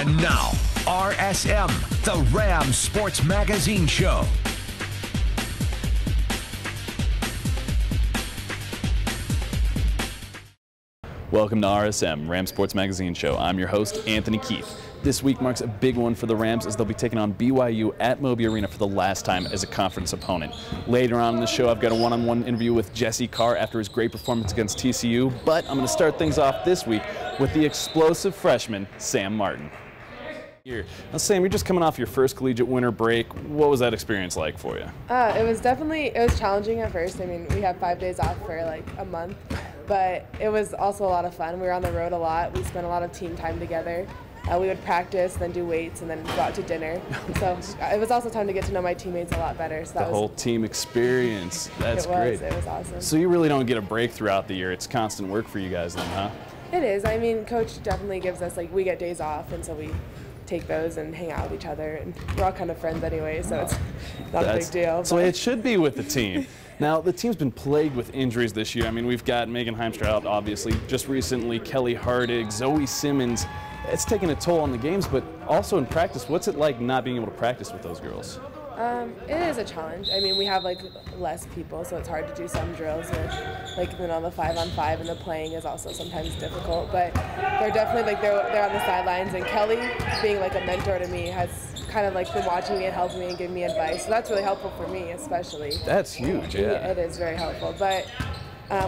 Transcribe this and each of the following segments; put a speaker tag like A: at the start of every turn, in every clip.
A: And now, RSM, the Rams Sports Magazine Show.
B: Welcome to RSM, Rams Sports Magazine Show. I'm your host, Anthony Keith. This week marks a big one for the Rams as they'll be taking on BYU at Moby Arena for the last time as a conference opponent. Later on in the show, I've got a one-on-one interview with Jesse Carr after his great performance against TCU, but I'm going to start things off this week with the explosive freshman, Sam Martin. Now, Sam, you're just coming off your first collegiate winter break. What was that experience like for you?
C: It was challenging at first. I mean, we had 5 days off for like a month, but it was also a lot of fun. We were on the road a lot. We spent a lot of team time together. We would practice, then do weights, and then go out to dinner. So it was also time to get to know my teammates a lot better. So that
B: the whole team experience. That's great.
C: It was awesome.
B: So you really don't get a break throughout the year. It's constant work for you guys then, huh?
C: It is. I mean, Coach definitely gives us, we get days off, and so we take those and hang out with each other. And we're all kind of friends anyway, so it's not a big deal.
B: That's the way it should be with the team. Now, the team's been plagued with injuries this year. I mean, we've got Megan Heimstra out, obviously. Just recently, Kelly Hardig, Zoe Simmons. It's taken a toll on the games, but also in practice. What's it like not being able to practice with those girls?
C: It is a challenge. I mean, we have less people, so it's hard to do some drills with the 5-on-5, and the playing is also sometimes difficult. But they're definitely they're on the sidelines, and Kelly, being a mentor to me, has kind of been watching me and helping me and giving me advice. So that's really helpful for me, especially.
B: That's huge, yeah.
C: It is very helpful, but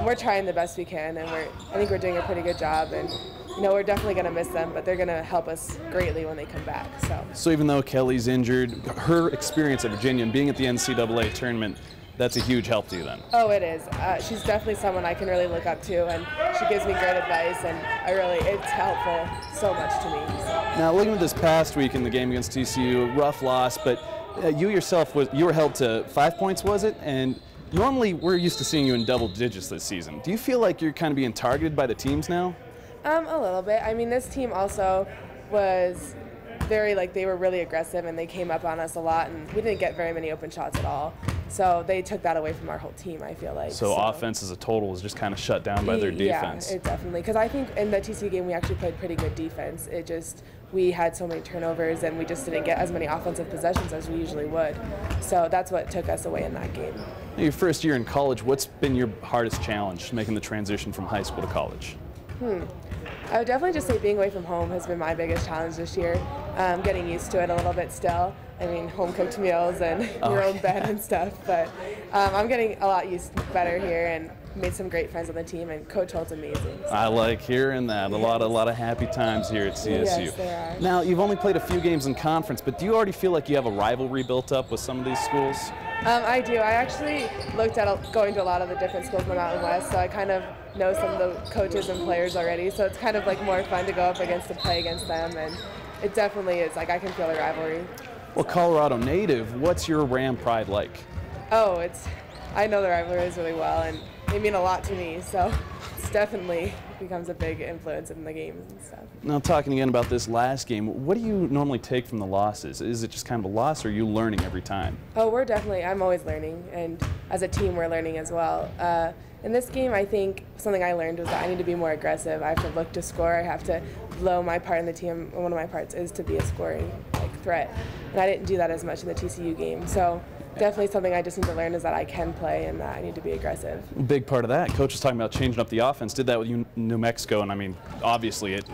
C: we're trying the best we can, and I think we're doing a pretty good job. And we're definitely going to miss them, but they're going to help us greatly when they come back. So
B: even though Kelly's injured, her experience at Virginia and being at the NCAA tournament, that's a huge help to you then?
C: Oh, it is. She's definitely someone I can really look up to, and she gives me great advice, and it's helpful so much to me. So.
B: Now, looking at this past week in the game against TCU, rough loss, but you yourself, you were held to 5 points, was it? And normally we're used to seeing you in double digits this season. Do you feel like you're kind of being targeted by the teams now?
C: A little bit. I mean, this team also was very, they were really aggressive, and they came up on us a lot, and we didn't get very many open shots at all. So they took that away from our whole team, I feel like.
B: So offense as a total was just kind of shut down by their defense.
C: Yeah, it definitely. Because I think in the TCU game, we actually played pretty good defense. We had so many turnovers, and we just didn't get as many offensive possessions as we usually would. So that's what took us away in that game.
B: Your first year in college, what's been your hardest challenge making the transition from high school to college?
C: I would definitely just say being away from home has been my biggest challenge this year. Getting used to it a little bit still. I mean, home-cooked meals and your own bed and stuff. But I'm getting a lot better here, and made some great friends on the team, and Coach Holt's amazing. So.
B: I like hearing that. A lot of happy times here at CSU.
C: Yes, there are.
B: Now, you've only played a few games in conference, but do you already feel like you have a rivalry built up with some of these schools?
C: I do. I actually looked at going to a lot of the different schools in the Mountain West, so I kind of know some of the coaches and players already, so it's kind of more fun to go up against to play against them, and it definitely is. I can feel the rivalry.
B: Well, Colorado native, what's your Ram pride like?
C: Oh, I know the rivalries really well, and they mean a lot to me, so it's definitely becomes a big influence in the games and stuff.
B: Now, talking again about this last game, what do you normally take from the losses? Is it just kind of a loss, or are you learning every time?
C: Oh, I'm always learning, and as a team, we're learning as well. In this game, I think something I learned was that I need to be more aggressive. I have to look to score. I have to blow my part in the team. One of my parts is to be a scoring threat, and I didn't do that as much in the TCU game. So definitely something I just need to learn is that I can play and that I need to be aggressive.
B: A big part of that, Coach was talking about changing up the offense. Did that with New Mexico, and I mean, obviously it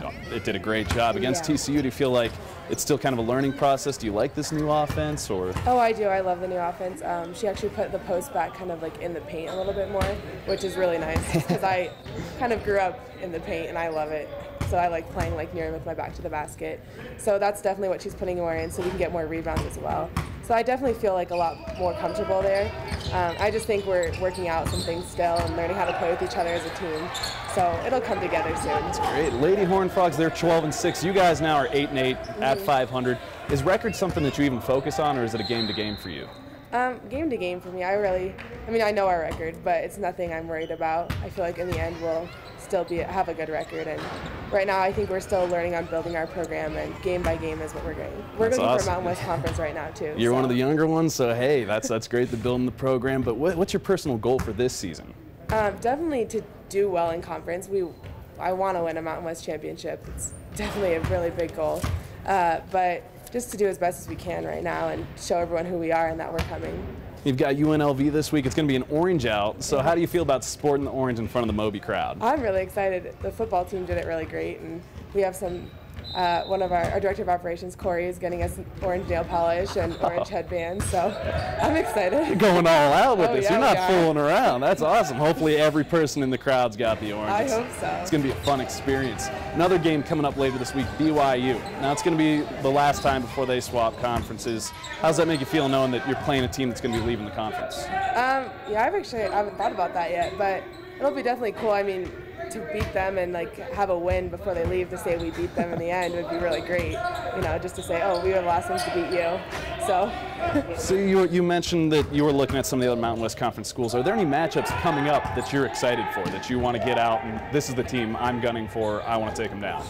B: did a great job. Against TCU, do you feel like it's still kind of a learning process? Do you like this new offense, or?
C: Oh, I do. I love the new offense. She actually put the post back kind of in the paint a little bit more, which is really nice because I kind of grew up in the paint and I love it. So I like playing near with my back to the basket. So that's definitely what she's putting more in, so we can get more rebounds as well. So I definitely feel a lot more comfortable there. I just think we're working out some things still and learning how to play with each other as a team. So it'll come together soon.
B: That's great. Lady Horned Frogs, they're 12-6. You guys now are 8-8 at 500. Is record something that you even focus on, or is it a game-to-game for you?
C: Game to game for me. I know our record, but it's nothing I'm worried about. I feel like in the end we'll still have a good record, and right now I think we're still learning on building our program, and game by game is what we're going. We're going for Mountain West Conference right now too.
B: You're one of the younger ones, so hey, that's great to build in the program. But what's your personal goal for this season?
C: Definitely to do well in conference. I want to win a Mountain West championship. It's definitely a really big goal. but just to do as best as we can right now and show everyone who we are and that we're coming.
B: You've got UNLV this week. It's going to be an orange out. So how do you feel about sporting the orange in front of the Moby crowd?
C: I'm really excited. The football team did it really great, and we have some. One of our director of operations, Corey, is getting us orange nail polish and orange headbands, so I'm excited.
B: You're going all out with this.
C: Yeah,
B: You're not fooling around. That's awesome. Hopefully every person in the crowd's got the orange.
C: I hope so.
B: It's going to be a fun experience. Another game coming up later this week, BYU. Now it's going to be the last time before they swap conferences. How does that make you feel knowing that you're playing a team that's going to be leaving the conference?
C: Yeah, I haven't thought about that yet, but it'll be definitely cool. I mean, to beat them and like have a win before they leave, to say we beat them in the end would be really great. You know, just to say, oh, we were the last ones to beat you. So
B: you mentioned that you were looking at some of the other Mountain West Conference schools. Are there any matchups coming up that you're excited for, that you want to get out and this is the team I'm gunning for, I want to take them down?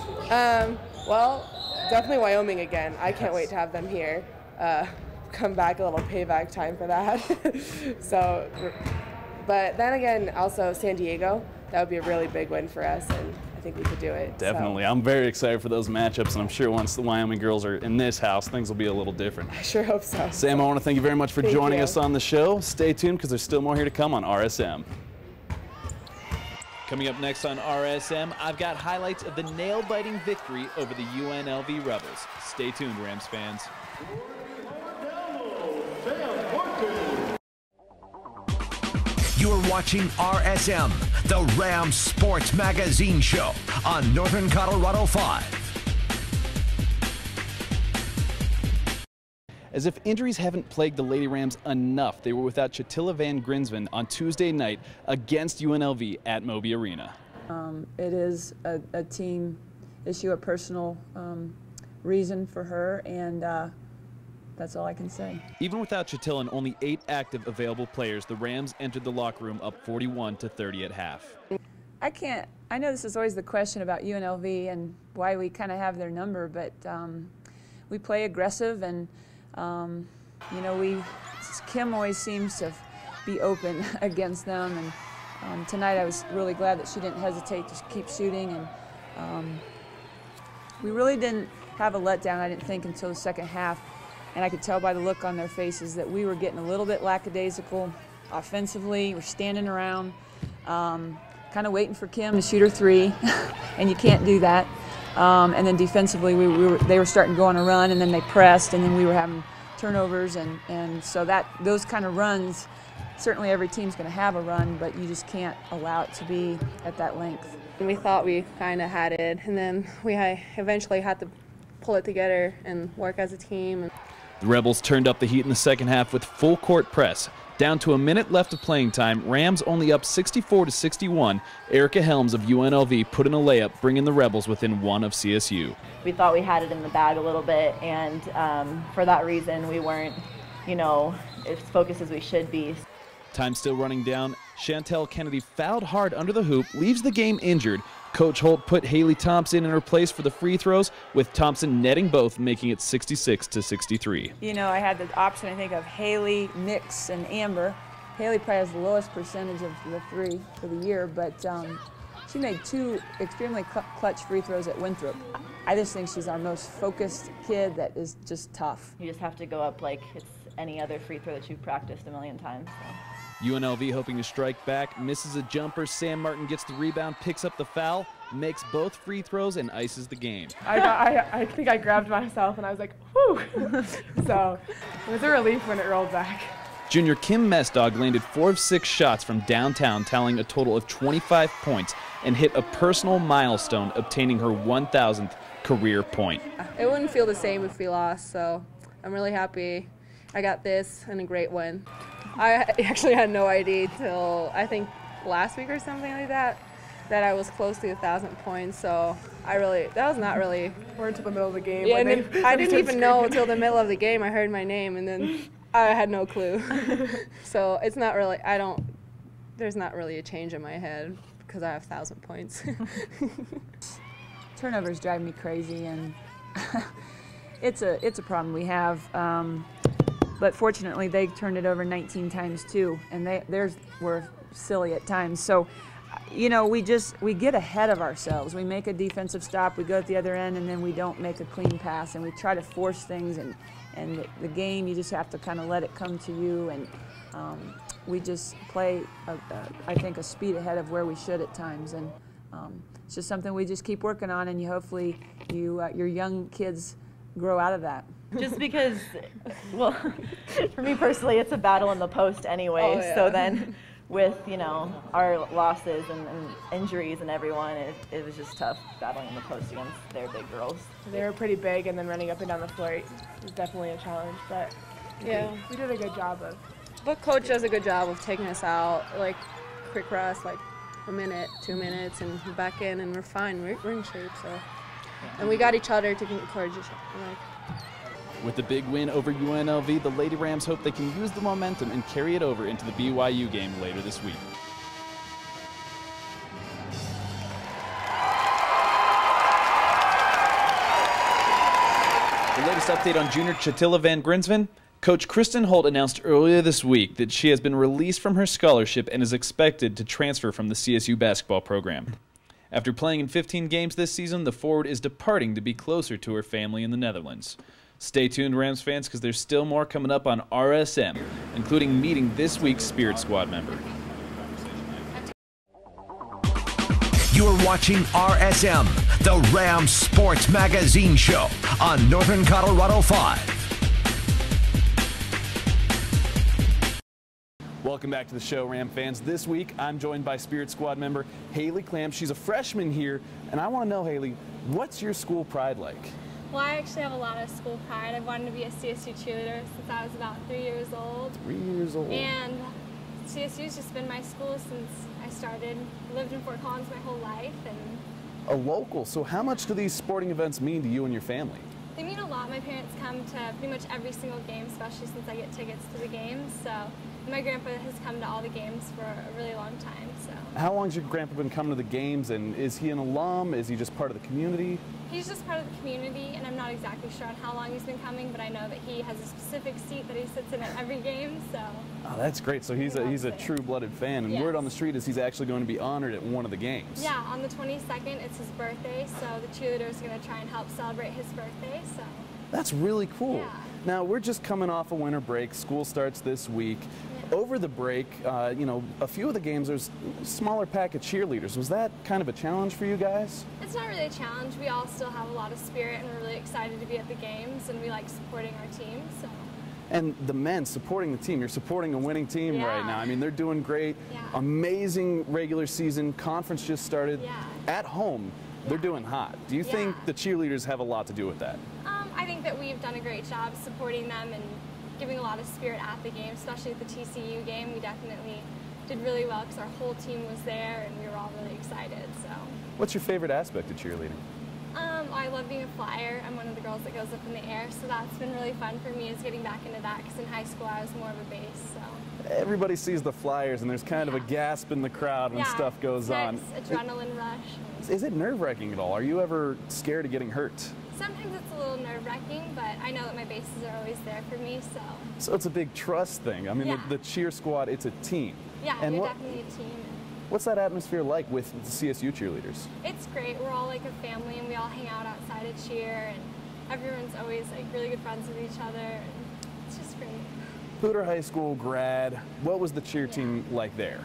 C: Well, definitely Wyoming again. I can't wait to have them here. Come back, a little payback time for that. So, but then again, also San Diego. That would be a really big win for us, and I think we could do it.
B: Definitely.
C: So.
B: I'm very excited for those matchups, and I'm sure once the Wyoming girls are in this house, things will be a little different.
C: I sure hope so.
B: Sam, I want to thank you very much for joining us on the show. Stay tuned because there's still more here to come on RSM. Coming up next on RSM, I've got highlights of the nail-biting victory over the UNLV Rebels. Stay tuned, Rams fans.
A: You're watching RSM, the Rams Sports Magazine Show on Northern Colorado 5.
B: As if injuries haven't plagued the Lady Rams enough, they were without Chatilla Van Grinsven on Tuesday night against UNLV at Moby Arena.
D: It is a team issue, a personal reason for her, and that's all I can say.
B: Even without Chatilla and only 8 active available players, the Rams entered the locker room up 41-30 at half.
D: I know this is always the question about UNLV and why we kind of have their number, but we play aggressive, and you know, Kim always seems to be open against them, and tonight I was really glad that she didn't hesitate to keep shooting, and we really didn't have a letdown, I didn't think, until the second half. And I could tell by the look on their faces that we were getting a little bit lackadaisical offensively. We're standing around, kind of waiting for Kim to shoot her 3, and you can't do that. And then defensively, they were starting to go on a run, and then they pressed, and then we were having turnovers, and so those kind of runs, certainly every team's going to have a run, but you just can't allow it to be at that length.
E: We thought we kind of had it, and then we eventually had to pull it together and work as a team.
B: The Rebels turned up the heat in the second half with full court press. Down to a minute left of playing time, Rams only up 64-61. Erica Helms of UNLV put in a layup, bringing the Rebels within 1 of CSU.
F: We thought we had it in the bag a little bit, and for that reason, we weren't, you know, as focused as we should be.
B: Time still running down. Chantel Kennedy fouled hard under the hoop, leaves the game injured. Coach Holt put Haley Thompson in her place for the free throws, with Thompson netting both, making it 66-63.
D: You know, I had the option, I think, of Haley, Nix, and Amber. Haley probably has the lowest percentage of the 3 for the year, but she made 2 extremely clutch free throws at Winthrop. I just think she's our most focused kid that is just tough.
F: You just have to go up like it's any other free throw that you've practiced a million times. So.
B: UNLV hoping to strike back, misses a jumper. Sam Martin gets the rebound, picks up the foul, makes both free throws, and ices the game.
C: I think I grabbed myself and I was like, whew. So it was a relief when it rolled back.
B: Junior Kim Mestog landed 4 of 6 shots from downtown, tallying a total of 25 points, and hit a personal milestone, obtaining her 1,000th career point.
E: It wouldn't feel the same if we lost, so I'm really happy I got this and a great win. I actually had no idea till I think last week or something like that I was close to 1,000 points. So that was not really.
C: We're into the middle of the game.
E: Yeah, I didn't even know until the middle of the game. I heard my name and then I had no clue. So it's not really. There's not really a change in my head because I have 1,000 points.
D: Turnovers drive me crazy, and it's a problem we have. But fortunately, they turned it over 19 times too, and theirs were silly at times. So, you know, we get ahead of ourselves. We make a defensive stop, we go at the other end, and then we don't make a clean pass, and we try to force things, and the game, you just have to kind of let it come to you, and we just play, I think, a speed ahead of where we should at times, and it's just something we just keep working on, and hopefully your young kids grow out of that.
F: Just because, well, for me personally, it's a battle in the post anyway.
E: Oh, yeah.
F: So then, with our losses and injuries and everyone, it was just tough battling in the post against their big girls.
C: They were pretty big, and then running up and down the floor was definitely a challenge. But
E: Yeah.
C: we did a good job of.
E: But coach does a good job of taking us out, like quick rest, like a minute, 2 minutes, and we're back in, and we're fine. We're in shape, so. And we got each other to encourage each other. Like,
B: With the big win over UNLV, the Lady Rams hope they can use the momentum and carry it over into the BYU game later this week. The latest update on junior Chatilla Van Grinsven. Coach Kristen Holt announced earlier this week that she has been released from her scholarship and is expected to transfer from the CSU basketball program. After playing in 15 games this season, the forward is departing to be closer to her family in the Netherlands. Stay tuned, Rams fans, because there's still more coming up on RSM, including meeting this week's Spirit Squad member.
A: You are watching RSM, the Rams Sports Magazine Show on Northern Colorado 5.
B: Welcome back to the show, Ram fans. This week, I'm joined by Spirit Squad member Haley Clamp. She's a freshman here, and I want to know, Haley, what's your school pride like?
G: Well, I actually have a lot of school pride. I've wanted to be a CSU cheerleader since I was about 3 years old.
B: 3 years old.
G: And CSU's just been my school since I started. Lived in Fort Collins my whole life. And
B: A local. So how much do these sporting events mean to you and your family?
G: they mean a lot. My parents come to pretty much every single game, especially since I get tickets to the games. So my grandpa has come to all the games for a really long time. So
B: How long has your grandpa been coming to the games, and is he an alum? Is he just part of the community?
G: he's just part of the community, and I'm not exactly sure on how long he's been coming, but I know that he has a specific seat that he sits in at every game. So
B: Oh, that's great. So he's a true-blooded fan, and
G: Yes.
B: word on the street is he's actually going to be honored at one of the games.
G: yeah, on the 22nd, it's his birthday, so the cheerleaders are going to try and help celebrate his birthday. So
B: That's really cool.
G: Yeah.
B: Now, we're just coming off a winter break. School starts this week. Over the break, a few of the games, there's smaller pack of cheerleaders. Was that kind of a challenge for you guys?
G: it's not really a challenge. We all still have a lot of spirit, and we're really excited to be at the games, and we like supporting our team. So
B: And the men supporting the team. You're supporting a winning team
G: Yeah.
B: right now. I mean, they're doing great.
G: Yeah.
B: Amazing regular season. Conference just started.
G: Yeah.
B: At home, they're doing hot. Do you think
G: Yeah.
B: the cheerleaders have a lot to do with that?
G: I think that we've done a great job supporting them and giving a lot of spirit at the game, especially at the TCU game. We definitely did really well because our whole team was there, and we were all really excited. So
B: What's your favorite aspect of cheerleading?
G: I love being a flyer. I'm one of the girls that goes up in the air, so that's been really fun for me, is getting back into that, because in high school I was more of a base. So
B: Everybody sees the flyers, and there's kind of a gasp in the crowd when stuff goes
G: it's
B: on.
G: nice, adrenaline rush.
B: Is it nerve-wracking at all? Are you ever scared of getting hurt?
G: Sometimes it's a little nerve-wracking, but I know that my bases are always there for me. So
B: So it's a big trust thing. I mean,
G: Yeah.
B: the cheer squad, it's a team.
G: yeah,
B: And
G: we're
B: what-
G: definitely a team.
B: What's that atmosphere like with the CSU cheerleaders?
G: It's great. We're all like a family, and we all hang out outside of cheer, and everyone's always like really good friends with each other. And it's just great.
B: Poudre High School grad, what was the cheer team like there?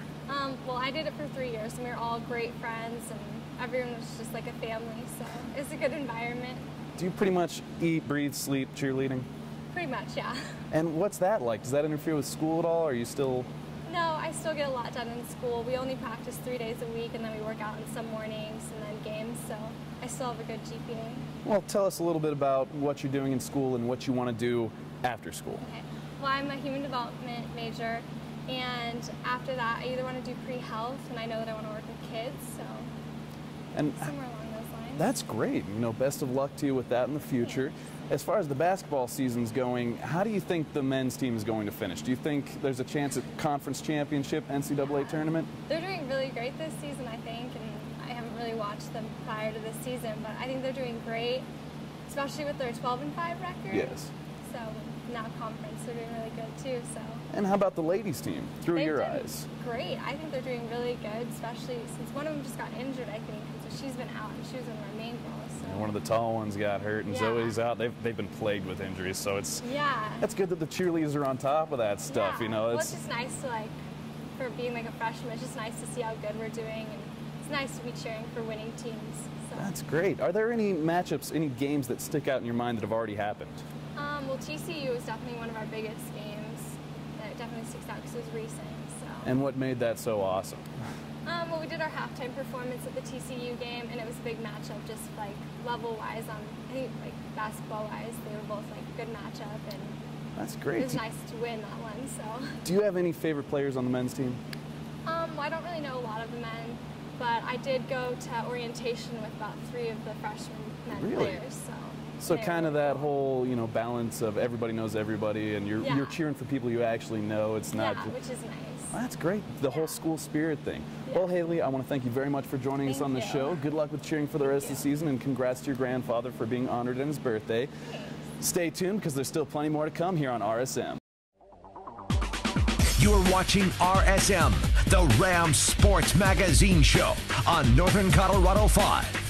G: Well, I did it for 3 years, and we were all great friends, and everyone was just like a family. So it's a good environment.
B: Do you pretty much eat, breathe, sleep cheerleading?
G: Pretty much, yeah.
B: And what's that like? Does that interfere with school at all? Are you still...
G: No, I still get a lot done in school. We only practice 3 days a week, and then we work out in some mornings and then games, so I still have a good GPA.
B: Well, tell us a little bit about what you're doing in school and what you want to do after school.
G: Okay. Well, I'm a human development major, and after that, I either want to do pre-health, and I know that I want to work with kids, so
B: And
G: somewhere along those lines.
B: that's great. Best of luck to you with that in the future. As far as the basketball season's going, how do you think the men's team is going to finish? Do you think there's a chance at conference championship, NCAA tournament?
G: They're doing really great this season, I think, and I haven't really watched them prior to this season, but I think they're doing great, especially with their 12-5 record.
B: Yes.
G: So So now conference, they're doing really good too. So.
B: And how about the ladies team, through your eyes?
G: Great. I think they're doing really good, especially since one of them just got injured, I think. So she's been out, and she was in our main goal. So.
B: And one of the tall ones got hurt, and Zoe's out. They've been plagued with injuries, so it's that's good that the cheerleaders are on top of that stuff. You know,
G: well, it's just nice to for being like a freshman. It's just nice to see how good we're doing, and it's nice to be cheering for winning teams. So.
B: That's great. Are there any matchups, any games that stick out in your mind that have already happened?
G: Well, TCU is definitely one of our biggest games. That definitely sticks out because it was recent. So.
B: And what made that so awesome?
G: Well, we did our halftime performance at the TCU game, and it was a big matchup, just level-wise. I think basketball-wise, they were both good matchup, and
B: that's great.
G: It was nice to win that one. So.
B: Do you have any favorite players on the men's team?
G: Well, I don't really know a lot of the men, but I did go to orientation with about 3 of the freshman men players.
B: So kind of that whole, balance of everybody knows everybody, and you're cheering for people you actually know. It's not
G: which is nice.
B: Well, that's great. The whole school spirit thing. Yeah. Well, Haley, I want to thank you very much for joining us on the show. Good luck with cheering for the rest of the season, and congrats to your grandfather for being honored on his birthday. Stay tuned, because there's still plenty more to come here on RSM.
A: You are watching RSM, the Rams Sports Magazine Show on Northern Colorado 5.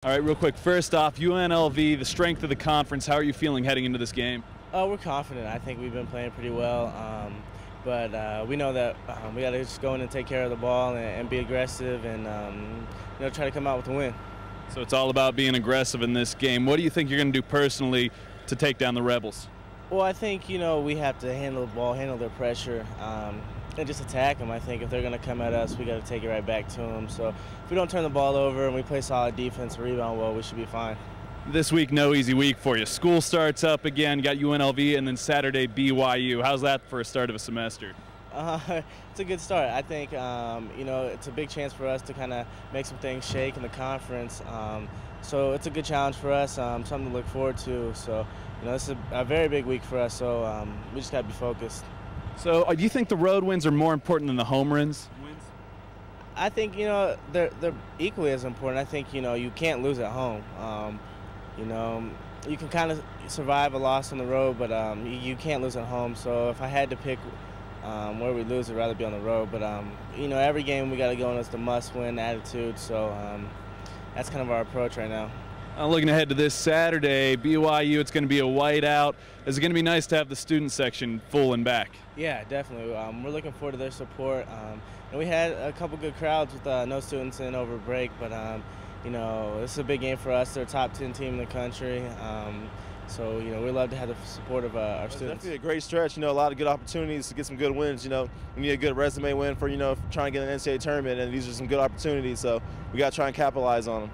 B: All right, real quick. First off, UNLV, the strength of the conference. How are you feeling heading into this game?
H: We're confident. I think we've been playing pretty well, but we know that we got to just go in and take care of the ball and be aggressive and try to come out with a win.
B: So it's all about being aggressive in this game. What do you think you're going to do personally to take down the Rebels?
H: Well, I think we have to handle the ball, handle their pressure, and just attack them. I think if they're going to come at us, we got to take it right back to them. So if we don't turn the ball over and we play solid defense and rebound well, we should be fine.
B: This week, no easy week for you. School starts up again. You got UNLV, and then Saturday, BYU. How's that for a start of a semester?
H: It's a good start. I think, it's a big chance for us to kind of make some things shake in the conference. So it's a good challenge for us, something to look forward to. So, this is a very big week for us, so we just got to be focused.
B: So do you think the road wins are more important than the home wins?
H: I think, they're equally as important. I think, you can't lose at home. You can kind of survive a loss on the road, but you can't lose at home. So if I had to pick where we lose, I'd rather be on the road. But, every game we got to go in as the must-win attitude. So that's kind of our approach right now.
B: Looking ahead to this Saturday, BYU, it's going to be a whiteout. Is it going to be nice to have the student section full and back?
H: Yeah, definitely. We're looking forward to their support. And we had a couple good crowds with no students in over break, but this is a big game for us. They're a top 10 team in the country. So, we love to have the support of our students.
I: It's definitely a great stretch. A lot of good opportunities to get some good wins. We need a good resume win for, trying to get an NCAA tournament, and these are some good opportunities. So we got to try and capitalize on them.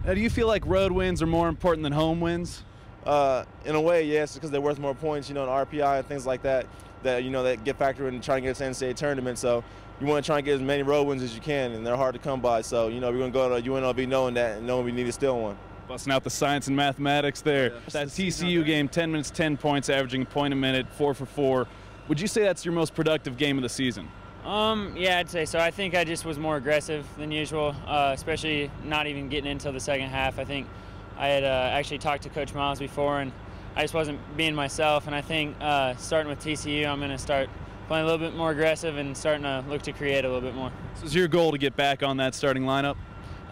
B: Now, do you feel like road wins are more important than home wins?
I: In a way, yes, because they're worth more points, in RPI and things like that, that get factored in trying to get to the NCAA tournament. So you want to try and get as many road wins as you can, and they're hard to come by. So, we're going to go to UNLV knowing that and knowing we need to steal one.
B: Busting out the science and mathematics there. Yeah. That TCU game, 10 minutes, 10 points, averaging a point a minute, 4 for 4. Would you say that's your most productive game of the season?
J: Yeah, I'd say so. I think I just was more aggressive than usual, especially not even getting into the second half. I think I had actually talked to Coach Miles before, and I just wasn't being myself. And I think starting with TCU, I'm going to start playing a little bit more aggressive and starting to look to create a little bit more.
B: So is your goal to get back on that starting lineup?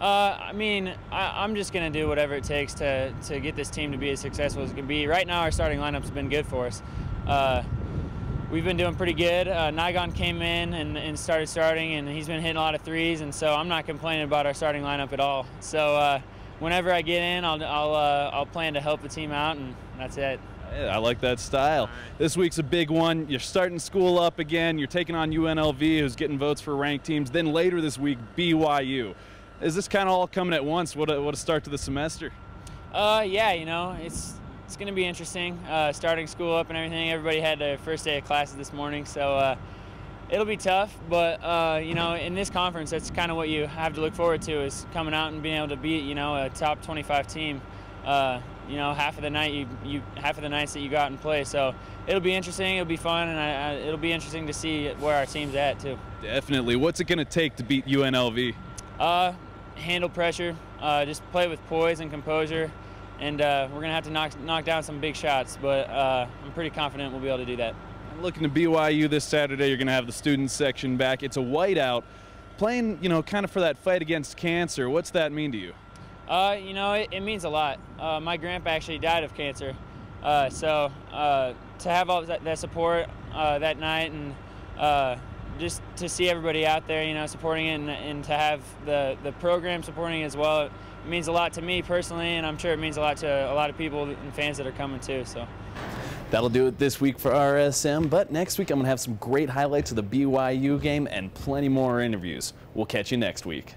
J: I'm just going to do whatever it takes to get this team to be as successful as it can be. Right now, our starting lineup's been good for us. We've been doing pretty good. Nygon came in and started starting, and he's been hitting a lot of threes, and so I'm not complaining about our starting lineup at all. So whenever I get in, I'll plan to help the team out, and that's it.
B: Yeah, I like that style. Right. This week's a big one. You're starting school up again. You're taking on UNLV, who's getting votes for ranked teams. Then later this week, BYU. Is this kind of all coming at once? What a start to the semester.
J: Yeah, it's going to be interesting, starting school up and everything. Everybody had their first day of classes this morning, so it'll be tough. But, in this conference, that's kind of what you have to look forward to, is coming out and being able to beat, a top 25 team. Half of the nights that you go out and play. So it'll be interesting, it'll be fun, and it'll be interesting to see where our team's at, too.
B: Definitely. What's it going to take to beat UNLV?
J: Handle pressure, just play with poise and composure, and we're going to have to knock down some big shots, but I'm pretty confident we'll be able to do that.
B: Looking to BYU this Saturday, you're going to have the student section back. It's a whiteout. Playing, you know, kind of for that fight against cancer. What's that mean to you?
J: You know, it means a lot. My grandpa actually died of cancer, so to have all that support that night, and just to see everybody out there, you know, supporting it, and to have the program supporting it as well, it means a lot to me personally, and I'm sure it means a lot to a lot of people and fans that are coming too. So.
B: That'll do it this week for RSM, but next week I'm going to have some great highlights of the BYU game and plenty more interviews. We'll catch you next week.